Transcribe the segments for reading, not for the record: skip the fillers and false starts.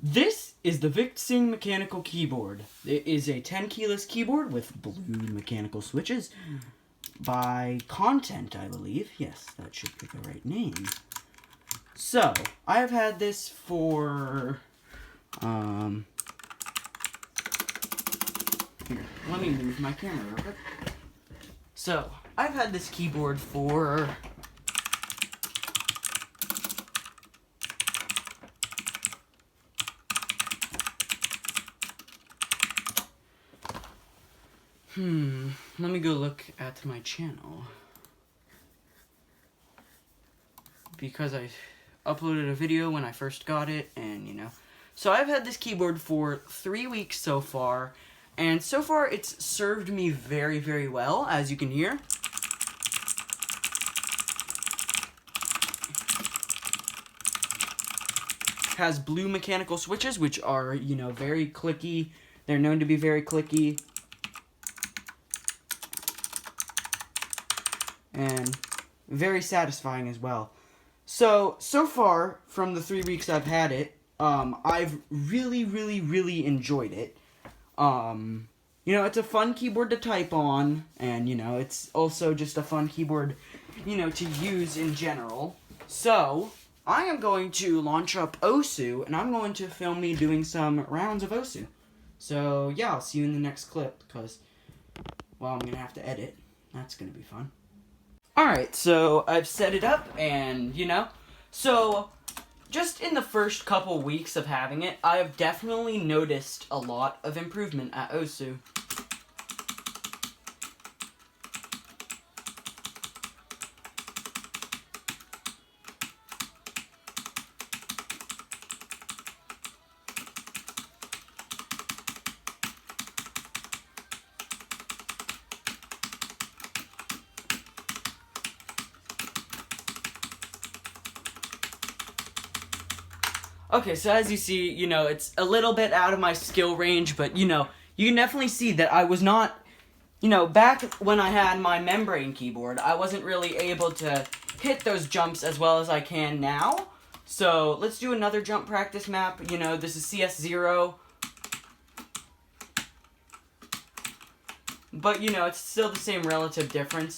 This is the VictSing mechanical keyboard. It is a 10 keyless keyboard with blue mechanical switches by Content, I believe. Yes, that should be the right name. So, I have had this for, here, let me move my camera real quick. So, I've had this keyboard for let me go look at my channel, because I uploaded a video when I first got it, and so I've had this keyboard for 3 weeks so far, and so far it's served me very, very well, as you can hear. It has blue mechanical switches, which are, very clicky. They're known to be very clicky. And very satisfying as well. So far, from the 3 weeks I've had it, I've really, really, really enjoyed it. It's a fun keyboard to type on, and, it's also just a fun keyboard, to use in general. So, I am going to launch up Osu, and I'm going to film me doing some rounds of Osu. So, yeah, I'll see you in the next clip, because, well, I'm going to have to edit. That's going to be fun. Alright, so I've set it up, and, so just in the first couple weeks of having it, I have definitely noticed a lot of improvement at Osu. Okay, so as you see, it's a little bit out of my skill range, but, you can definitely see that I was not, back when I had my membrane keyboard, I wasn't really able to hit those jumps as well as I can now. So, let's do another jump practice map. This is CS0. But, it's still the same relative difference.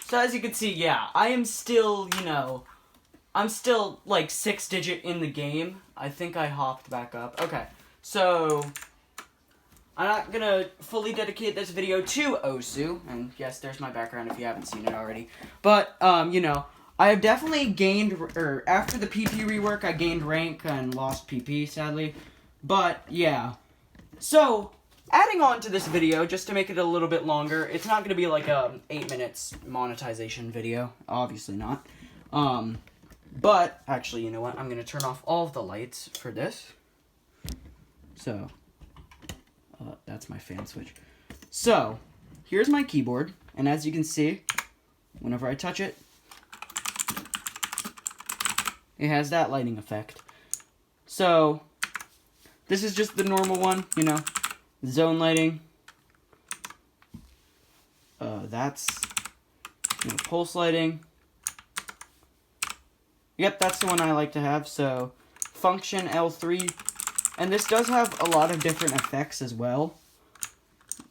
So as you can see, yeah, I am still, I'm still, like, 6-digit in the game. I think I hopped back up. Okay, so I'm not gonna fully dedicate this video to Osu, and yes, there's my background if you haven't seen it already. But, I have definitely gained, after the PP rework, I gained rank and lost PP, sadly. But, yeah. So, adding on to this video, just to make it a little bit longer, it's not going to be like a 8 minutes monetization video. Obviously not. But, actually, you know what? I'm going to turn off all of the lights for this. So, that's my fan switch. So, here's my keyboard. And as you can see, whenever I touch it, it has that lighting effect. So, this is just the normal one, zone lighting. That's pulse lighting. Yep, that's the one I like to have. So function L3, and this does have a lot of different effects as well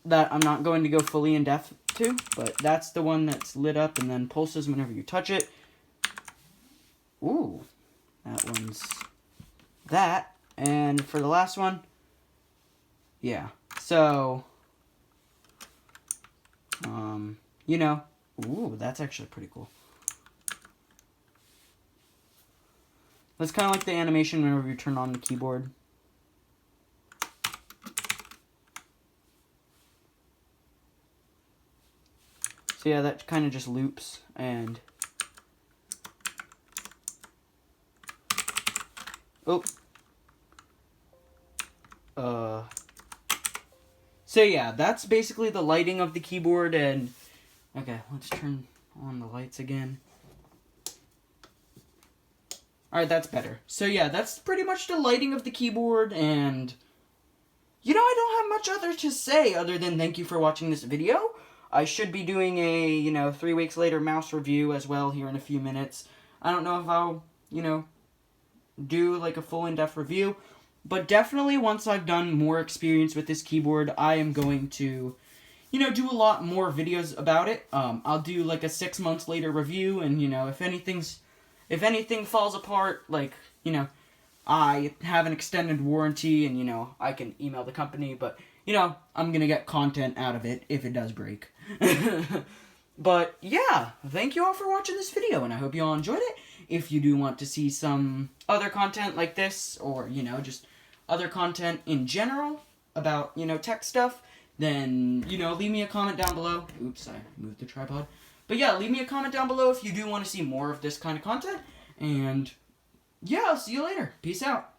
that I'm not going to go fully in depth to, but that's the one that's lit up and then pulses whenever you touch it. Ooh, that one's that. And for the last one, yeah. So, ooh, that's actually pretty cool. That's kind of like the animation whenever you turn on the keyboard. So yeah, that kind of just loops, and so yeah, that's basically the lighting of the keyboard, and okay, let's turn on the lights again. Alright, that's better. So yeah, that's pretty much the lighting of the keyboard, and you know, I don't have much other to say other than thank you for watching this video. I should be doing a, 3 weeks later mouse review as well here in a few minutes. I don't know if I'll, do like a full in-depth review, but definitely once I've done more experience with this keyboard, I am going to, do a lot more videos about it. I'll do like a 6 months later review, and, if anything falls apart, like, I have an extended warranty, and, I can email the company, but, I'm gonna get content out of it if it does break. But, yeah, thank you all for watching this video, and I hope you all enjoyed it. If you do want to see some other content like this, or, just other content in general about, tech stuff, then, leave me a comment down below. Oops, I moved the tripod. But yeah, leave me a comment down below if you do want to see more of this kind of content, and yeah, I'll see you later. Peace out.